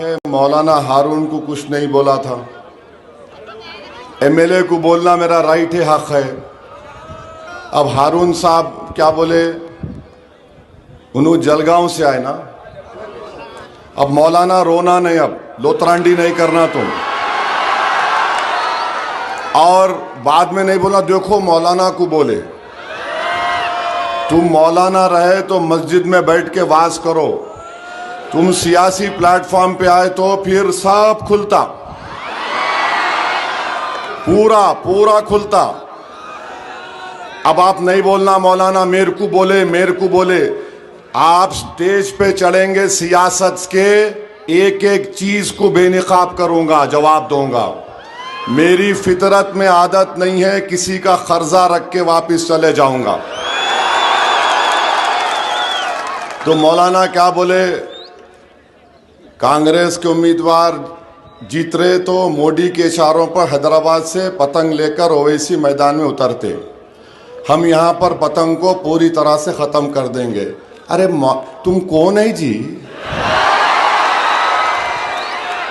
मौलाना हारून को कुछ नहीं बोला था। एमएलए को बोलना मेरा राइट है, हक है। अब हारून साहब क्या बोले, उन्होंने जलगांव से आए ना। अब मौलाना रोना नहीं, अब लोतरांडी नहीं करना तुम, और बाद में नहीं बोला देखो मौलाना को बोले। तुम मौलाना रहे तो मस्जिद में बैठ के वाज करो, तुम सियासी प्लेटफॉर्म पे आए तो फिर सब खुलता, पूरा खुलता। अब आप नहीं बोलना मौलाना मेरे को बोले, मेरे को बोले। आप स्टेज पे चढ़ेंगे, सियासत के एक एक चीज को बेनकाब करूंगा, जवाब दूंगा। मेरी फितरत में आदत नहीं है किसी का कर्जा रख के वापिस चले जाऊंगा। तो मौलाना क्या बोले, कांग्रेस के उम्मीदवार जीत रहे तो मोदी के इशारों पर हैदराबाद से पतंग लेकर ओवैसी मैदान में उतरते, हम यहां पर पतंग को पूरी तरह से खत्म कर देंगे। अरे तुम कौन है जी?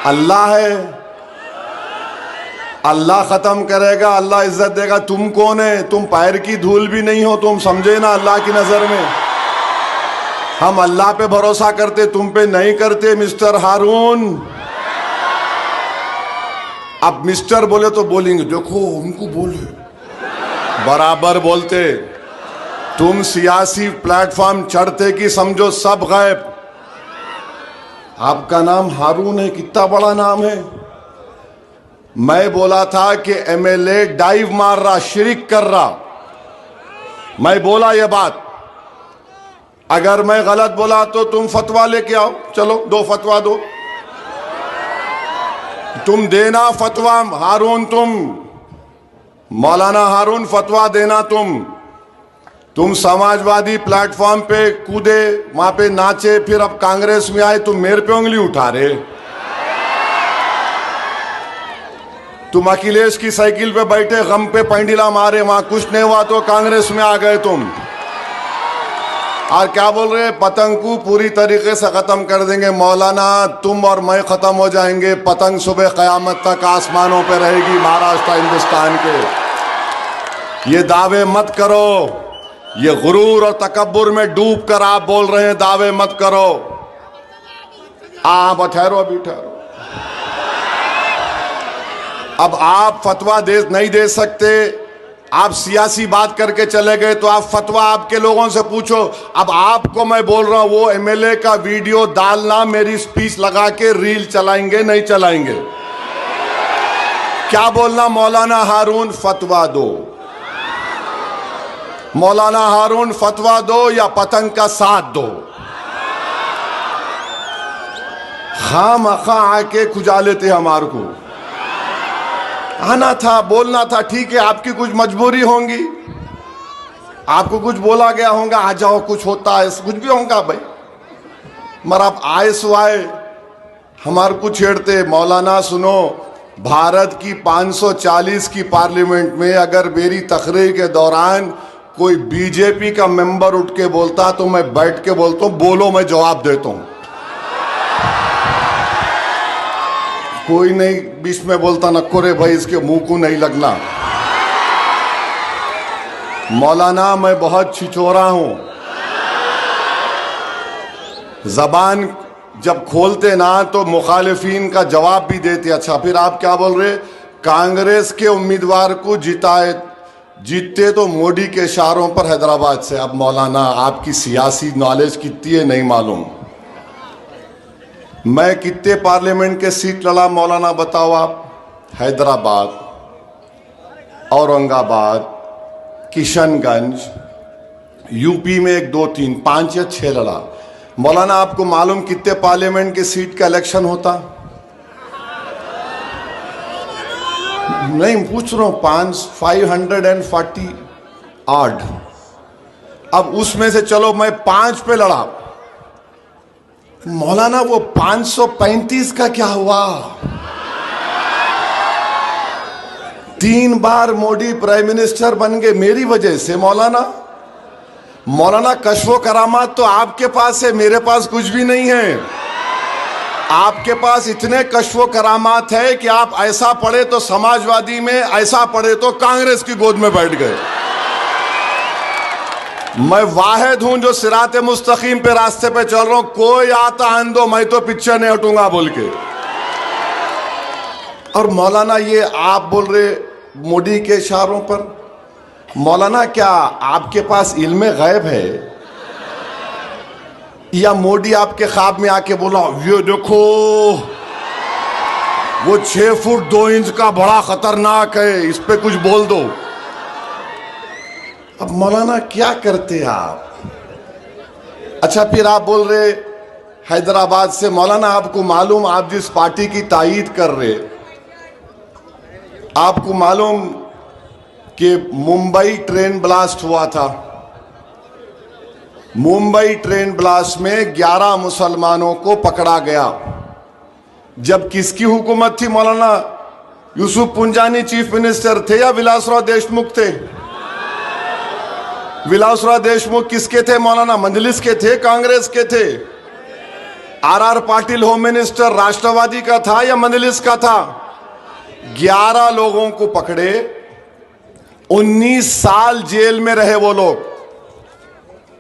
अल्लाह है, अल्लाह खत्म करेगा, अल्लाह इज्जत देगा। तुम कौन है? तुम पैर की धूल भी नहीं हो, तुम समझे ना अल्लाह की नजर में। हम अल्लाह पे भरोसा करते, तुम पे नहीं करते मिस्टर हारून। अब मिस्टर बोले तो बोलेंगे देखो उनको बोले, बराबर बोलते। तुम सियासी प्लेटफॉर्म चढ़ते कि समझो सब गायब। आपका नाम हारून है, कितना बड़ा नाम है। मैं बोला था कि एमएलए डाइव मार रहा, शिरिक कर रहा, मैं बोला ये बात। अगर मैं गलत बोला तो तुम फतवा लेके आओ, चलो दो फतवा दो, तुम देना फतवा। हारून तुम, मौलाना हारून फतवा देना। तुम समाजवादी प्लेटफॉर्म पे कूदे, वहां पे नाचे, फिर अब कांग्रेस में आए, तुम मेरे पे उंगली उठा रहे। तुम अखिलेश की साइकिल पे बैठे, गम पे पैंडीला मारे, वहां कुछ नहीं हुआ तो कांग्रेस में आ गए तुम। और क्या बोल रहे, पतंग को पूरी तरीके से खत्म कर देंगे। मौलाना तुम और मैं खत्म हो जाएंगे, पतंग सुबह कयामत तक आसमानों पे रहेगी महाराष्ट्र हिंदुस्तान के। ये दावे मत करो, ये गुरूर और तकब्बुर में डूब कर आप बोल रहे हैं दावे मत करो। आप ठहरो, अभी ठहरो। अब आप फतवा नहीं दे सकते, आप सियासी बात करके चले गए तो आप फतवा आपके लोगों से पूछो। अब आपको मैं बोल रहा हूं वो एमएलए का वीडियो डालना, मेरी स्पीच लगा के रील चलाएंगे नहीं चलाएंगे? क्या बोलना, मौलाना हारून फतवा दो, मौलाना हारून फतवा दो या पतंग का साथ दो। खामखा आके खुजा लेते हमारे को। आना था, बोलना था, ठीक है आपकी कुछ मजबूरी होंगी, आपको कुछ बोला गया होगा, आ जाओ कुछ होता है, कुछ भी होगा भाई, मगर आप आए सो आए हमारे को छेड़ते। मौलाना सुनो, भारत की 540 की पार्लियामेंट में अगर मेरी तकरीर के दौरान कोई बीजेपी का मेंबर उठ के बोलता तो मैं बैठ के बोलता हूं बोलो, मैं जवाब देता हूं। कोई नहीं बीच में बोलता नको रे भाई, इसके मुंह को नहीं लगना। मौलाना मैं बहुत छिछोरा हूं, जबान जब खोलते ना तो मुखालिफिन का जवाब भी देते। अच्छा फिर आप क्या बोल रहे, कांग्रेस के उम्मीदवार को जीतते तो मोदी के इशारों पर हैदराबाद से। अब मौलाना आपकी सियासी नॉलेज कितनी है नहीं मालूम। मैं कितने पार्लियामेंट के सीट लड़ा मौलाना बताओ आप? हैदराबाद, औरंगाबाद, किशनगंज, यूपी में 1 2 3 5 या 6 लड़ा। मौलाना आपको मालूम कितने पार्लियामेंट के सीट का इलेक्शन होता? नहीं पूछ रहा हूं, 540 आठ। अब उसमें से चलो मैं 5 पे लड़ा, मौलाना वो 535 का क्या हुआ? 3 बार मोदी प्राइम मिनिस्टर बन गए मेरी वजह से। मौलाना कश्फो करामात तो आपके पास है, मेरे पास कुछ भी नहीं है। आपके पास इतने कश्व करामात है कि आप ऐसा पढ़े तो समाजवादी में, ऐसा पढ़े तो कांग्रेस की गोद में बैठ गए। मैं वाहिद हूं जो सिराते मुस्तकीम पे रास्ते पे चल रहा हूं। कोई आता आन दो, मैं तो पीछे नहीं हटूंगा बोल के। और मौलाना ये आप बोल रहे मोदी के इशारों पर, मौलाना क्या आपके पास इल्म गैब है या मोदी आपके ख्वाब में आके बोला ये देखो वो 6 फुट 2 इंच का बड़ा खतरनाक है, इस पे कुछ बोल दो। अब मौलाना क्या करते आप? अच्छा फिर आप बोल रहे हैदराबाद से, मौलाना आपको मालूम आप जिस पार्टी की तायीद कर रहे, आपको मालूम कि मुंबई ट्रेन ब्लास्ट हुआ था। मुंबई ट्रेन ब्लास्ट में 11 मुसलमानों को पकड़ा गया। जब किसकी हुकूमत थी मौलाना? यूसुफ पुंजानी चीफ मिनिस्टर थे या विलासराव देशमुख थे? विलासराव देशमुख किसके थे मौलाना? मजलिस के थे, कांग्रेस के थे। आर पाटिल होम मिनिस्टर राष्ट्रवादी का था या मजलिस का था? 11 लोगों को पकड़े, 19 साल जेल में रहे वो लोग।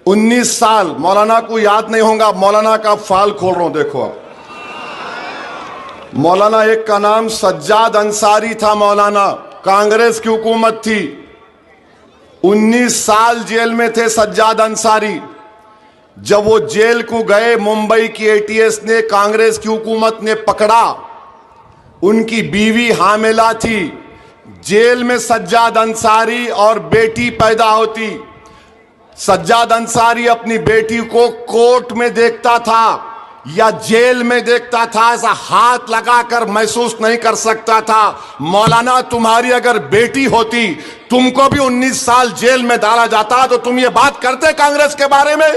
19 साल। मौलाना को याद नहीं होगा, मौलाना का फाइल खोल रहा हूं, देखो आप। मौलाना एक का नाम सज्जाद अंसारी था मौलाना, कांग्रेस की हुकूमत थी। 19 साल जेल में थे सज्जाद अंसारी। जब वो जेल को गए, मुंबई की एटीएस ने, कांग्रेस की हुकूमत ने पकड़ा। उनकी बीवी हामिला थी। जेल में सज्जाद अंसारी और बेटी पैदा होती। सज्जाद अंसारी अपनी बेटी को कोर्ट में देखता था या जेल में देखता था, ऐसा हाथ लगाकर महसूस नहीं कर सकता था। मौलाना तुम्हारी अगर बेटी होती, तुमको भी 19 साल जेल में डाला जाता तो तुम ये बात करते कांग्रेस के बारे में?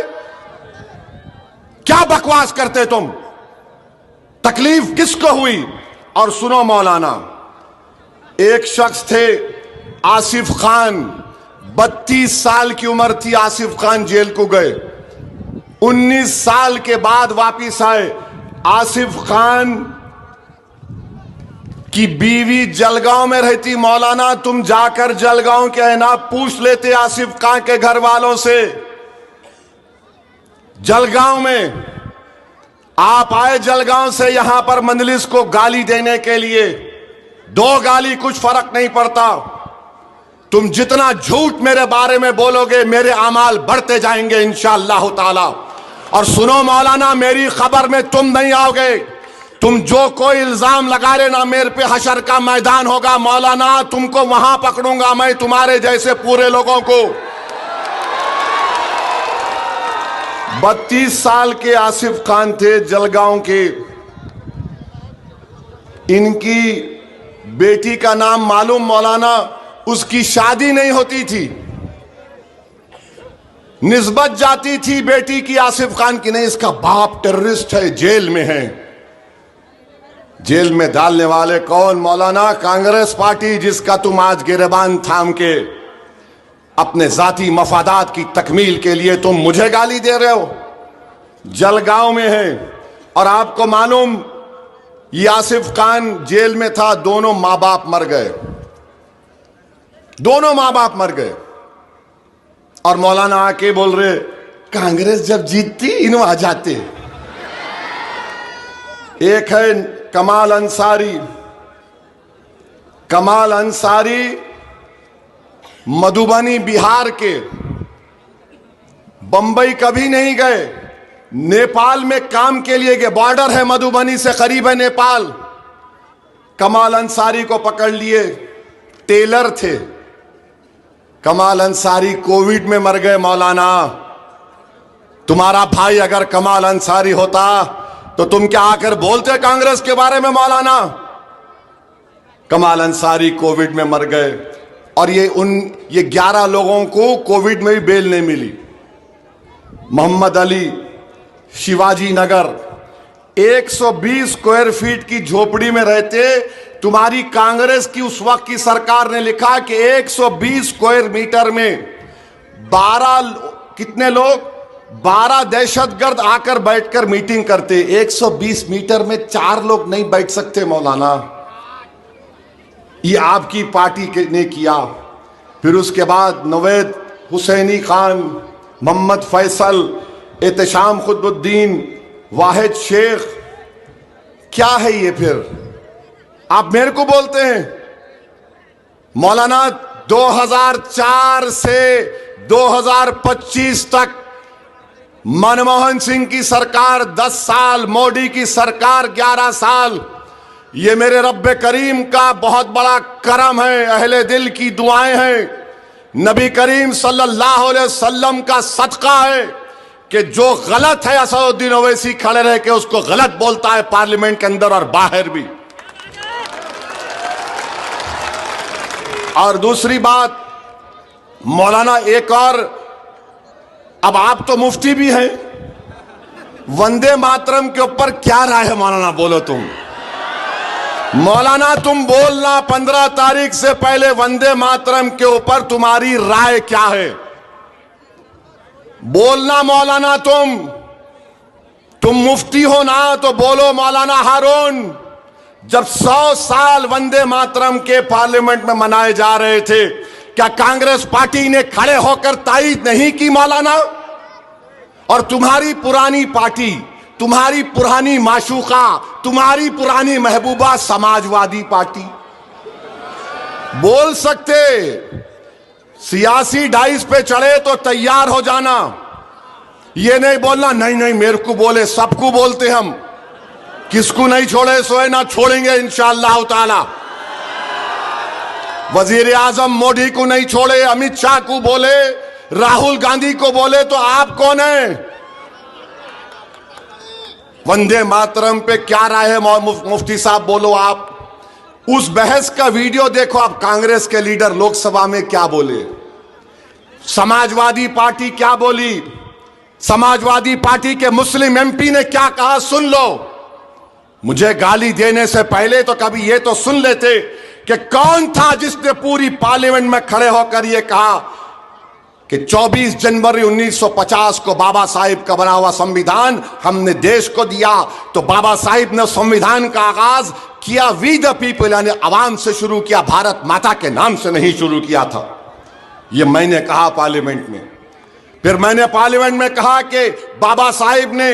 क्या बकवास करते तुम? तकलीफ किसको हुई? और सुनो मौलाना, एक शख्स थे आसिफ खान, 32 साल की उम्र थी। आसिफ खान जेल को गए, 19 साल के बाद वापिस आए। आसिफ खान की बीवी जलगांव में रहती। मौलाना तुम जाकर जलगांव के है ना पूछ लेते आसिफ खान के घर वालों से। जलगांव में आप आए, जलगांव से यहां पर मजलिस को गाली देने के लिए। 2 गाली कुछ फर्क नहीं पड़ता। तुम जितना झूठ मेरे बारे में बोलोगे, मेरे अमाल बढ़ते जाएंगे इंशाअल्लाह ताला। और सुनो मौलाना, मेरी खबर में तुम नहीं आओगे। तुम जो कोई इल्जाम लगा रहे ना, मेरे पे हशर का मैदान होगा मौलाना, तुमको वहां पकड़ूंगा मैं, तुम्हारे जैसे पूरे लोगों को। 32 साल के आसिफ खान थे, जलगांव के। इनकी बेटी का नाम मालूम मौलाना? उसकी शादी नहीं होती थी, निस्बत जाती थी बेटी की आसिफ खान की, नहीं इसका बाप टेररिस्ट है, जेल में है। जेल में डालने वाले कौन मौलाना? कांग्रेस पार्टी, जिसका तुम आज गिरबान थाम के अपने जाती मफादात की तकमील के लिए तुम मुझे गाली दे रहे हो। जलगांव में है। और आपको मालूम, ये आसिफ खान जेल में था, दोनों मां बाप मर गए। दोनों मां बाप मर गए। और मौलाना आके बोल रहे कांग्रेस जब जीतती इन आ जाते। एक है कमाल अंसारी। कमाल अंसारी मधुबनी बिहार के, बंबई कभी नहीं गए, नेपाल में काम के लिए गए। बॉर्डर है मधुबनी से, करीब है नेपाल। कमाल अंसारी को पकड़ लिए, टेलर थे। कमाल अंसारी कोविड में मर गए मौलाना। तुम्हारा भाई अगर कमाल अंसारी होता तो तुम क्या आकर बोलते कांग्रेस के बारे में मौलाना? कमाल अंसारी कोविड में मर गए। और ये 11 लोगों को कोविड में भी बेल नहीं मिली। मोहम्मद अली, शिवाजी नगर, 120 स्क्वायर फीट की झोपड़ी में रहते। तुम्हारी कांग्रेस की उस वक्त की सरकार ने लिखा कि 120 स्क्वायर मीटर में 12 कितने लोग 12 दहशतगर्द आकर बैठकर मीटिंग करते। 120 मीटर में 4 लोग नहीं बैठ सकते मौलाना। ये आपकी पार्टी ने किया। फिर उसके बाद नवेद हुसैनी खान, मोहम्मद फैसल, एहतशाम खुतबुद्दीन, वाहिद शेख, क्या है ये? फिर आप मेरे को बोलते हैं मौलाना 2004 से 2025 तक मनमोहन सिंह की सरकार 10 साल, मोदी की सरकार 11 साल। ये मेरे रब्बे करीम का बहुत बड़ा करम है, अहले दिल की दुआएं हैं, नबी करीम सल्लल्लाहु अलैहि वसल्लम का सदका है कि जो गलत है असदुद्दीन ओवैसी खड़े रह के उसको गलत बोलता है पार्लियामेंट के अंदर और बाहर भी। और दूसरी बात मौलाना, एक और, अब आप तो मुफ्ती भी हैं, वंदे मातरम के ऊपर क्या राय है मौलाना? बोलो तुम मौलाना, तुम बोलना 15 तारीख से पहले वंदे मातरम के ऊपर तुम्हारी राय क्या है? बोलना मौलाना, तुम मुफ्ती हो ना, तो बोलो मौलाना हारून। जब 100 साल वंदे मातरम के पार्लियामेंट में मनाए जा रहे थे, क्या कांग्रेस पार्टी ने खड़े होकर तायीद नहीं की मौलाना? और तुम्हारी पुरानी पार्टी, तुम्हारी पुरानी माशूका, तुम्हारी पुरानी महबूबा समाजवादी पार्टी बोल सकते। सियासी डाइस पे चढ़े तो तैयार हो जाना, ये नहीं बोलना नहीं नहीं मेरे को बोले, सबको बोलते हम, किसको नहीं छोड़े सोए ना छोड़ेंगे इंशाअल्लाह ताला। वजीर आजम मोदी को नहीं छोड़े, अमित शाह को बोले, राहुल गांधी को बोले, तो आप कौन है? वंदे मातरम पे क्या राय है मुफ्ती साहब? बोलो आप। उस बहस का वीडियो देखो आप, कांग्रेस के लीडर लोकसभा में क्या बोले, समाजवादी पार्टी क्या बोली, समाजवादी पार्टी के मुस्लिम एमपी ने क्या कहा, सुन लो। मुझे गाली देने से पहले तो कभी ये तो सुन लेते कि कौन था जिसने पूरी पार्लियामेंट में खड़े होकर यह कहा कि 24 जनवरी 1950 को बाबा साहिब का बना हुआ संविधान हमने देश को दिया। तो बाबा साहिब ने संविधान का आगाज किया वी द पीपल, यानी आवाम से शुरू किया, भारत माता के नाम से नहीं शुरू किया था। यह मैंने कहा पार्लियामेंट में। फिर मैंने पार्लियामेंट में कहा कि बाबा साहिब ने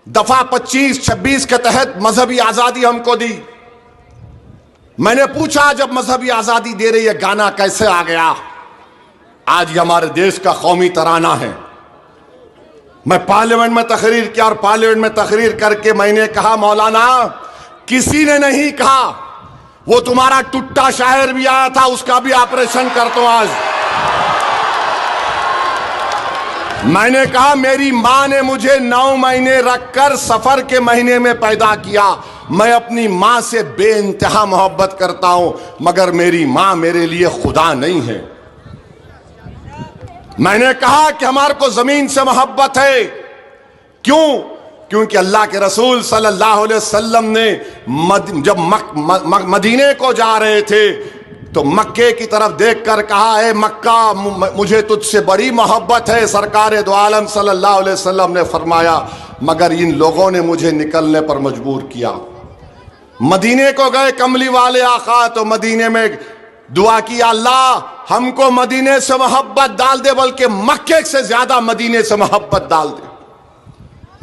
दफा 25-26 के तहत मजहबी आजादी हमको दी। मैंने पूछा जब मजहबी आजादी दे रही है गाना कैसे आ गया? आज ये हमारे देश का कौमी तराना है। मैं पार्लियामेंट में तकरीर किया और पार्लियामेंट में तकरीर करके मैंने कहा मौलाना, किसी ने नहीं कहा, वो तुम्हारा टुट्टा शायर भी आया था, उसका भी ऑपरेशन कर दो आज। मैंने कहा मेरी मां ने मुझे 9 महीने रखकर सफर के महीने में पैदा किया। मैं अपनी मां से बेइंतहा मोहब्बत करता हूं, मगर मेरी मां मेरे लिए खुदा नहीं है। मैंने कहा कि हमारे को जमीन से मोहब्बत है। क्यों? क्योंकि अल्लाह के रसूल सल्लल्लाहु अलैहि वसल्लम ने जब मदीने को जा रहे थे तो मक्के की तरफ देखकर कहा, है मक्का मुझे तुझसे बड़ी मोहब्बत है। सरकार दो आलम सल्लल्लाहु अलैहि वसल्लम ने फरमाया, मगर इन लोगों ने मुझे निकलने पर मजबूर किया। मदीने को गए कमली वाले आका, तो मदीने में दुआ की, अल्लाह हमको मदीने से मोहब्बत डाल दे, बल्कि मक्के से ज्यादा मदीने से मोहब्बत डाल दे।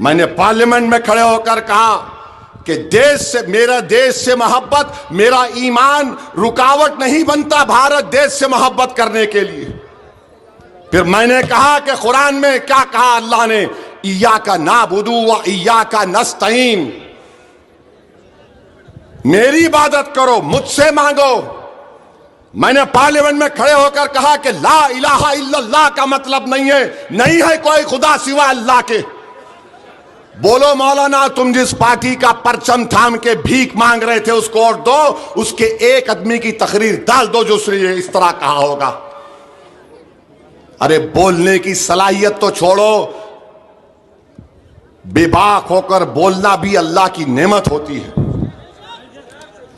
मैंने पार्लियामेंट में खड़े होकर कहा कि मेरा देश से मोहब्बत, मेरा ईमान रुकावट नहीं बनता भारत देश से मोहब्बत करने के लिए। फिर मैंने कहा कि कुरान में क्या कहा अल्लाह ने, इय्याका नाबुदु व इय्याका नस्तईन, मेरी इबादत करो, मुझसे मांगो। मैंने पार्लियामेंट में खड़े होकर कहा कि ला इलाहा इल्लल्लाह का मतलब नहीं है कोई खुदा सिवा अल्लाह के। बोलो मौलाना, तुम जिस पार्टी का परचम थाम के भीख मांग रहे थे उसको वोट दो, उसके एक आदमी की तकरीर डाल दो जो उसने इस तरह कहा होगा। अरे बोलने की सलाहियत तो छोड़ो, बेबाक होकर बोलना भी अल्लाह की नेमत होती है।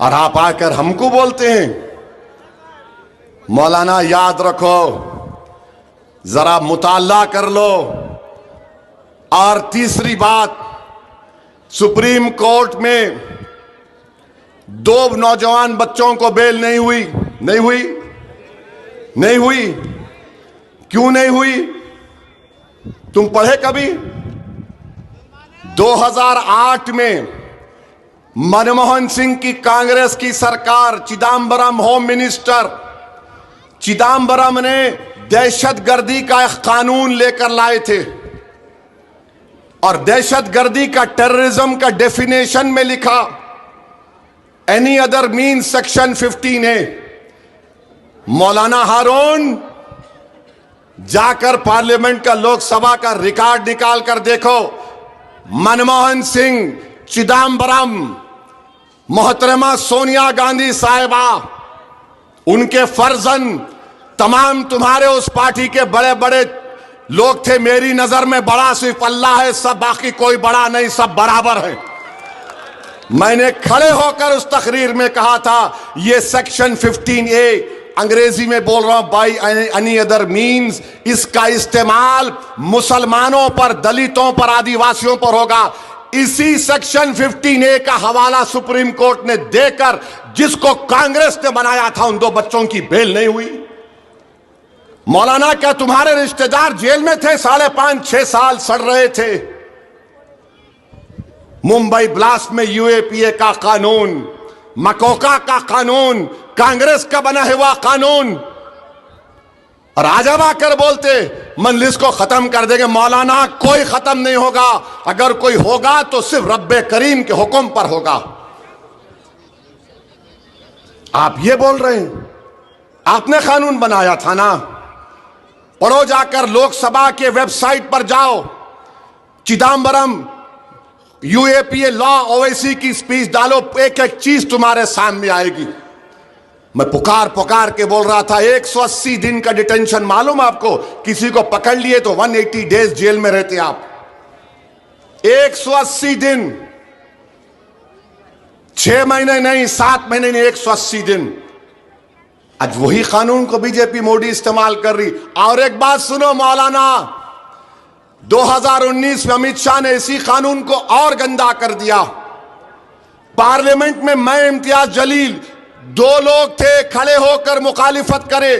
और आप आकर हमको बोलते हैं। मौलाना याद रखो, जरा मुताला कर लो, और तीसरी बात, सुप्रीम कोर्ट में 2 नौजवान बच्चों को बेल नहीं हुई। क्यों नहीं हुई? तुम पढ़े कभी? 2008 में मनमोहन सिंह की कांग्रेस की सरकार, चिदम्बरम होम मिनिस्टर चिदम्बरम ने दहशतगर्दी का एक कानून लेकर लाए थे और दहशतगर्दी का, टेररिज्म का डेफिनेशन में लिखा any other mean section 15A। मौलाना हारून, जाकर पार्लियामेंट का, लोकसभा का रिकॉर्ड निकाल कर देखो। मनमोहन सिंह, चिदम्बरम, मोहतरमा सोनिया गांधी साहिबा, उनके फर्जन, तमाम तुम्हारे उस पार्टी के बड़े बड़े लोग थे। मेरी नजर में बड़ा सिर्फ अल्लाह है, सब बाकी कोई बड़ा नहीं, सब बराबर है। मैंने खड़े होकर उस तकरीर में कहा था, ये सेक्शन 15A, अंग्रेजी में बोल रहा हूं, बाई एनी अदर मीन्स, इसका इस्तेमाल मुसलमानों पर, दलितों पर, आदिवासियों पर होगा। इसी सेक्शन 15A का हवाला सुप्रीम कोर्ट ने देकर, जिसको कांग्रेस ने बनाया था, उन 2 बच्चों की बेल नहीं हुई। मौलाना, क्या तुम्हारे रिश्तेदार जेल में थे? 5.5-6 साल सड़ रहे थे। मुंबई ब्लास्ट में UAPA का कानून, मकोका का कानून, कांग्रेस का बना हुआ कानून, और आज अब आकर बोलते मजलिस को खत्म कर देंगे। मौलाना, कोई खत्म नहीं होगा। अगर कोई होगा तो सिर्फ रब्बे करीम के हुक्म पर होगा। आप ये बोल रहे हैं, आपने कानून बनाया था ना? पढ़ो, जाकर लोकसभा के वेबसाइट पर जाओ, चिदम्बरम UAPA लॉ, ओवैसी की स्पीच डालो, एक एक चीज तुम्हारे सामने आएगी। मैं पुकार के बोल रहा था, 180 दिन का डिटेंशन, मालूम आपको? किसी को पकड़ लिए तो 180 डेज जेल में रहते आप। 180 दिन, 6 महीने नहीं, 7 महीने नहीं, 180 दिन। आज वही कानून को बीजेपी मोदी इस्तेमाल कर रही। और एक बात सुनो मौलाना, 2019 में अमित शाह ने इसी कानून को और गंदा कर दिया। पार्लियामेंट में मैं, इम्तियाज जलील, 2 लोग थे, खड़े होकर मुखालिफत करे,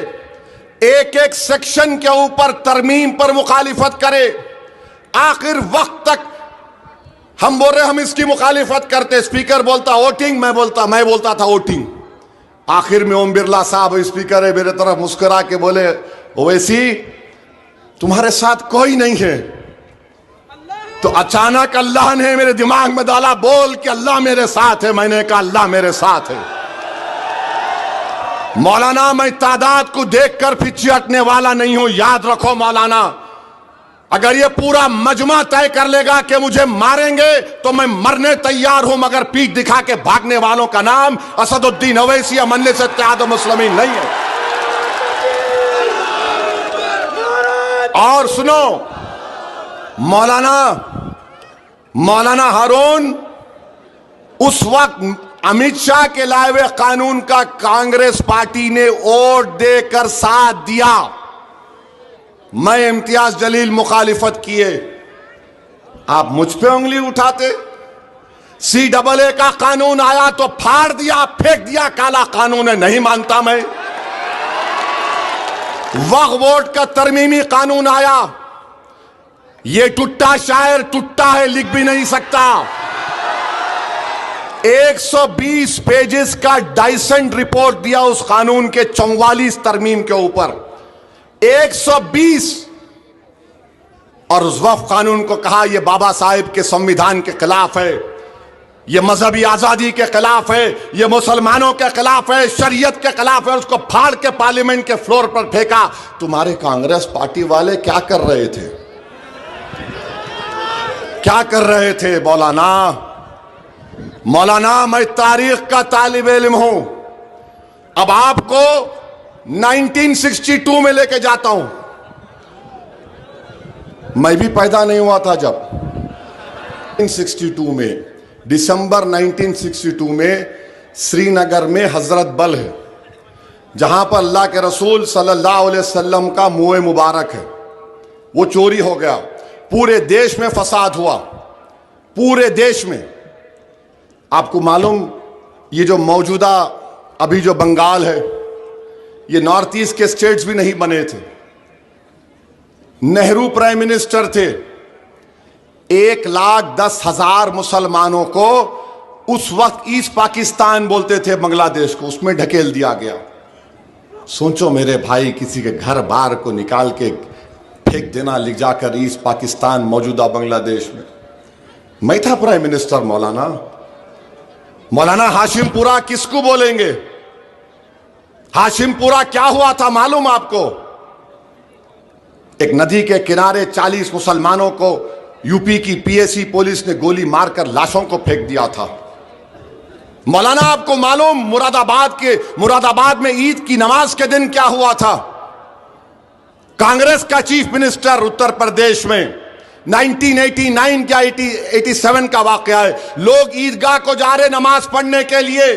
एक सेक्शन के ऊपर तरमीम पर मुखालिफत करे। आखिर वक्त तक हम बोल रहे हम इसकी मुखालिफत करते, स्पीकर बोलता वोटिंग, मैं बोलता था वोटिंग। आखिर में ओम बिरला साहब, स्पीकर है, मेरे तरफ मुस्कुरा के बोले, ओवैसी तुम्हारे साथ कोई नहीं है। तो अचानक अल्लाह ने मेरे दिमाग में डाला, बोल कि अल्लाह मेरे साथ है। मैंने कहा अल्लाह मेरे साथ है। मौलाना, मैं तादाद को देखकर पीछे हटने वाला नहीं हूं। याद रखो मौलाना, अगर ये पूरा मजमा तय कर लेगा कि मुझे मारेंगे तो मैं मरने तैयार हूं, मगर पीठ दिखा के भागने वालों का नाम असदुद्दीन ओवैसी या मजलिस इत्तेहाद मुस्लिमीन नहीं है। और सुनो मौलाना हारून, उस वक्त अमित शाह के लाए हुए कानून का कांग्रेस पार्टी ने वोट देकर साथ दिया। मैं, इम्तियाज जलील मुखालिफत किए, आप मुझ पे उंगली उठाते। CAA का कानून आया तो फाड़ दिया, फेंक दिया, काला कानून है, नहीं मानता मैं। वक्फ बोर्ड का तरमीमी कानून आया, ये टुट्टा शायर टुट्टा है, लिख भी नहीं सकता। 120 पेजेस का डाइसेंट रिपोर्ट दिया उस कानून के 44 तरमीम के ऊपर, 120। और उस वक्फ कानून को कहा यह बाबा साहेब के संविधान के खिलाफ है, यह मजहबी आजादी के खिलाफ है, यह मुसलमानों के खिलाफ है, शरीयत के खिलाफ है। उसको फाड़ के पार्लियामेंट के फ्लोर पर फेंका। तुम्हारे कांग्रेस पार्टी वाले क्या कर रहे थे? क्या कर रहे थे मौलाना, मैं तारीख का तालिब इल्म हूं। अब आपको 1962 में लेके जाता हूं। मैं भी पैदा नहीं हुआ था जब 1962 में, दिसंबर 1962 में श्रीनगर में हजरत बल है, जहां पर अल्लाह के रसूल सल्लल्लाहु अलैहि वसल्लम का मुँह मुबारक है, वो चोरी हो गया। पूरे देश में फसाद हुआ, पूरे देश में। आपको मालूम, ये जो मौजूदा अभी जो बंगाल है, ये नॉर्थ ईस्ट के स्टेट्स भी नहीं बने थे। नेहरू प्राइम मिनिस्टर थे, 1,10,000 मुसलमानों को उस वक्त ईस्ट पाकिस्तान बोलते थे बांग्लादेश को, उसमें ढकेल दिया गया। सोचो मेरे भाई, किसी के घर बार को निकाल के फेंक देना, ले जाकर ईस्ट पाकिस्तान मौजूदा बांग्लादेश में। मैं था प्राइम मिनिस्टर, मौलाना हाशिमपुरा किसको बोलेंगे? हाशिमपुरा क्या हुआ था मालूम आपको? एक नदी के किनारे 40 मुसलमानों को यूपी की पीएसी पुलिस ने गोली मारकर लाशों को फेंक दिया था। मौलाना आपको मालूम मुरादाबाद में ईद की नमाज के दिन क्या हुआ था? कांग्रेस का चीफ मिनिस्टर उत्तर प्रदेश में 1989 या 87 का वाकया है, लोग ईदगाह को जा रहे नमाज पढ़ने के लिए,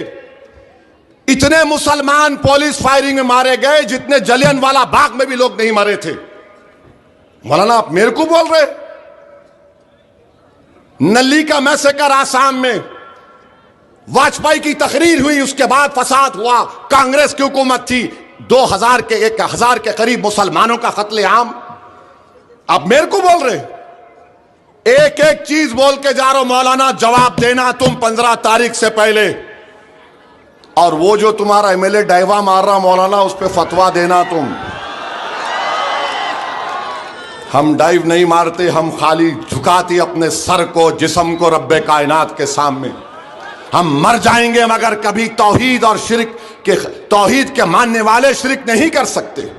इतने मुसलमान पुलिस फायरिंग में मारे गए जितने जलियांवाला बाग में भी लोग नहीं मरे थे। मौलाना आप मेरे को बोल रहे? नल्ली का मैसेकर आसाम में, वाजपेयी की तकरीर हुई, उसके बाद फसाद हुआ, कांग्रेस की हुकूमत थी, 1,000 के करीब मुसलमानों का कत्लेआम। आप मेरे को बोल रहे? एक एक चीज बोल के जा रहे हो मौलाना, जवाब देना तुम 15 तारीख से पहले। और वो जो तुम्हारा एमएलए डाइवा मार रहा मौलाना, उस पर फतवा देना तुम। हम डाइव नहीं मारते, हम खाली झुकाते अपने सर को, जिस्म को रब्बे कायनात के सामने। हम मर जाएंगे मगर कभी तौहीद और शिरक के, तौहीद के मानने वाले शिरक नहीं कर सकते।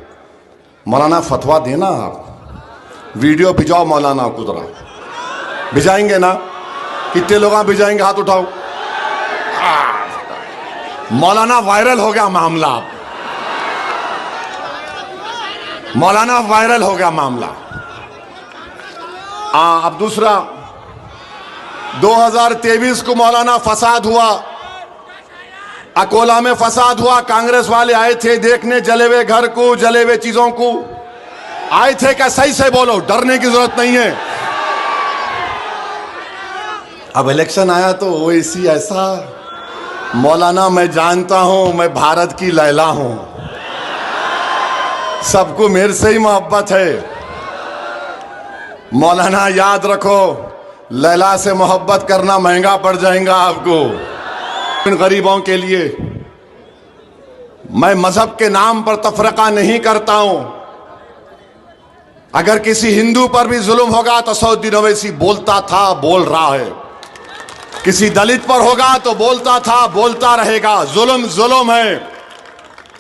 मौलाना फतवा देना, आप वीडियो भिजाओ मौलाना को जरा। भिजाएंगे ना? कितने लोग भिजाएंगे? हाथ उठाओ। मौलाना वायरल हो गया मामला, मौलाना वायरल हो गया मामला। अब दूसरा, 2023 को मौलाना फसाद हुआ, अकोला में फसाद हुआ। कांग्रेस वाले आए थे देखने, जले हुए घर को, जले हुए चीजों को आए थे क्या? सही से बोलो, डरने की जरूरत नहीं है। अब इलेक्शन आया तो ओवैसी ऐसा, मौलाना मैं जानता हूं मैं भारत की लैला हूं, सबको मेरे से ही मोहब्बत है। मौलाना याद रखो, लैला से मोहब्बत करना महंगा पड़ जाएगा आपको। इन गरीबों के लिए मैं मजहब के नाम पर तफरका नहीं करता हूं। अगर किसी हिंदू पर भी जुल्म होगा तो असदुद्दीन ओवैसी बोलता था, बोल रहा है। किसी दलित पर होगा तो बोलता था, बोलता रहेगा। जुल्म जुल्म है,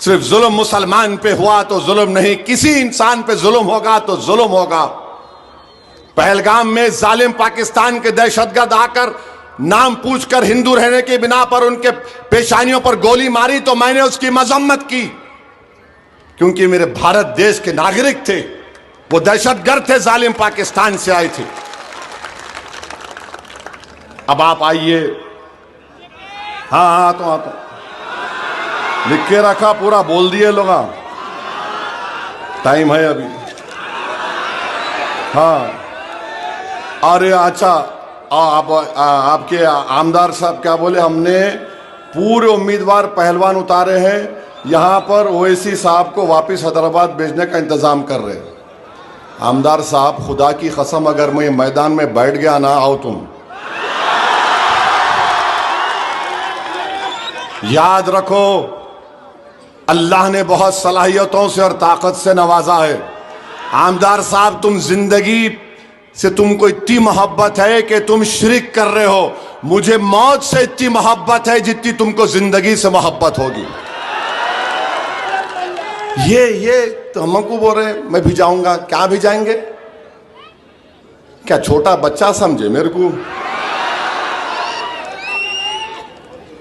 सिर्फ जुल्म मुसलमान पे हुआ तो जुल्म नहीं, किसी इंसान पे जुल्म होगा तो जुल्म होगा। पहलगाम में जालिम पाकिस्तान के दहशतगर्द आकर नाम पूछकर हिंदू रहने के बिना पर उनके पेशानियों पर गोली मारी तो मैंने उसकी मजम्मत की, क्योंकि मेरे भारत देश के नागरिक थे, वो दहशतगर्द थे, जालिम पाकिस्तान से आए थे। अब आप आइए। हाँ तो लिख के रखा, पूरा बोल दिए लोग, टाइम है अभी। हाँ, अरे अच्छा, आपके आमदार साहब क्या बोले? हमने पूरे उम्मीदवार पहलवान उतारे हैं, यहां पर ओवैसी साहब को वापस हैदराबाद भेजने का इंतजाम कर रहे हैं। आमदार साहब, खुदा की कसम अगर मैं मैदान में बैठ गया ना, आओ तुम, याद रखो अल्लाह ने बहुत सलाहियतों से और ताकत से नवाजा है। आमदार साहब, तुम जिंदगी से तुमको इतनी मोहब्बत है कि तुम शिरक कर रहे हो। मुझे मौत से इतनी मोहब्बत है जितनी तुमको जिंदगी से मोहब्बत होगी। ये तो हमको बोल रहे हैं मैं भिजाऊंगा। क्या भिजाएंगे? क्या छोटा बच्चा समझे मेरे को?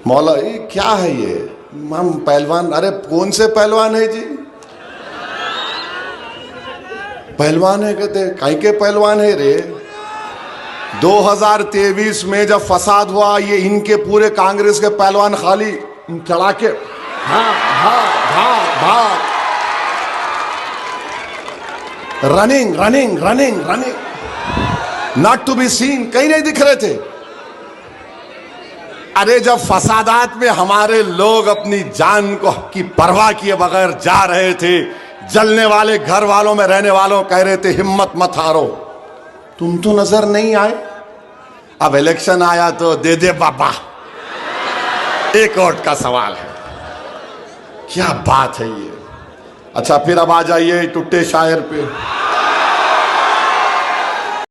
मौला ये क्या है ये? हम पहलवान? अरे कौन से पहलवान है जी? पहलवान है कहते, काहे के पहलवान है रे? 2023 में जब फसाद हुआ, ये इनके पूरे कांग्रेस के पहलवान खाली चढ़ा के भाग भाग भाग भाग, running running running running. Not to be seen, कहीं नहीं दिख रहे थे। अरे जब फसादात में हमारे लोग अपनी जान को की परवाह किए बगैर जा रहे थे, जलने वाले घर वालों में रहने वालों कह रहे थे हिम्मत मत हारो, तुम तो नजर नहीं आए। अब इलेक्शन आया तो दे दे बाबा, एक वोट का सवाल है। क्या बात है ये। अच्छा फिर अब आ जाइए टुट्टे शायर पे।